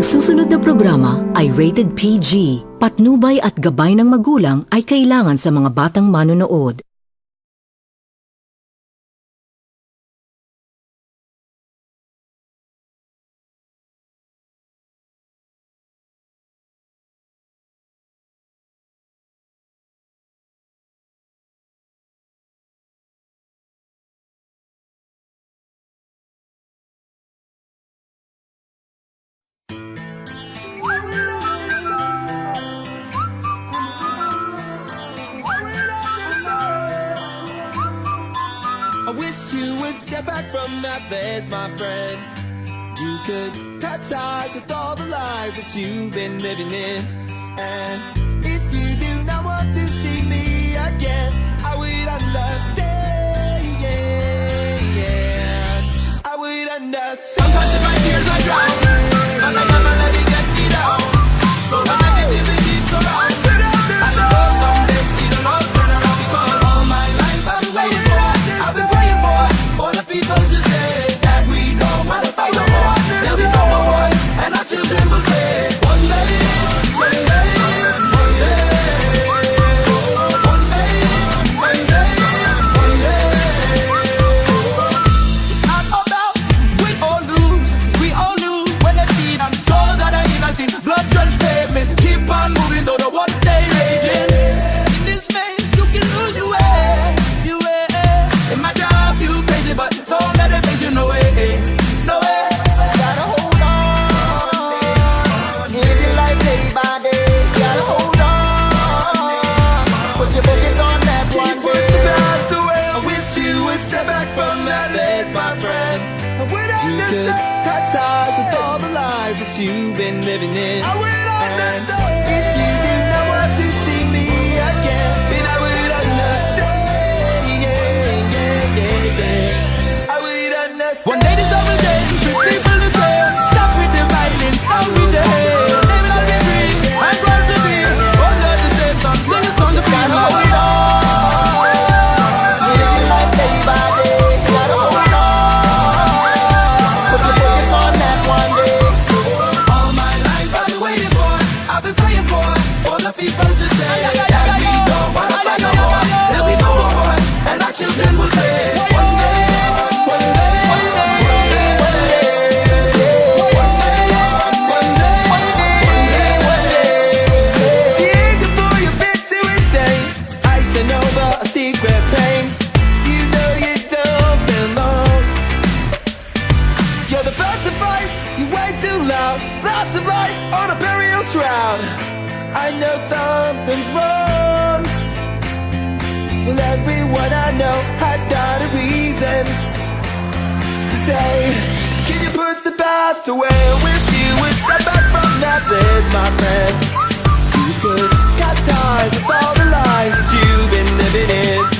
susunod na programa ay rated PG. Patnubay at gabay ng magulang ay kailangan sa mga batang manonood. I wish you would step back from that ledge, my friend. You could cut ties with all the lies that you've been living in. And if you do not want to see me again, I would understand. I would understand. Sometimes in my tears I drown, but I never let it get me down. So when negativity surrounds, I know someday it'll all turn around, because all my life I've been waiting for, I've been praying for the people to say that we don't wanna fight no more. There'll be no more war, and our children will say one day, one day, one day, one day, one day, one day. It's not about win or lose, we all knew when the feet and souls that are innocent, blood-drenched pavement, keep on moving though the world stay raging. In this maze you can lose your way, your way. It might drive you crazy, but don't let it face you, no way, no way. Gotta hold on, live your life day by day. Gotta hold on, put your focus on that one Put the day. past away. I wish you would step back from that ledge, my friend. I would you could cut ties with all the lies that you've been living in. I would understand. If you do not want to see me again, then I would understand. I would understand. One day this all will change, treat people the same. Stop with the violence, stop with the hate. Live it all be free, I'm proud to be. All of the same song, sing a song to feel Gotta my hold way. on, live your life day by day. Gotta hold on, put your focus on that one day. All my life I've been waiting for, I've been praying for the people to say that we don't wanna fight no more. There'll be no more war, and our children will say one day, one day, one day, one day, one day, one day, one day. The anger for your bit too insane. Icing over a secret pain. You know you don't belong. You're the first to fight, you way too loud. Flash of light on a burial shroud. I know something's wrong. Well, everyone I know has got a reason to say, can you put the past away? I wish you would step back from that ledge, my friend. You could cut ties with all the lies that you've been living in.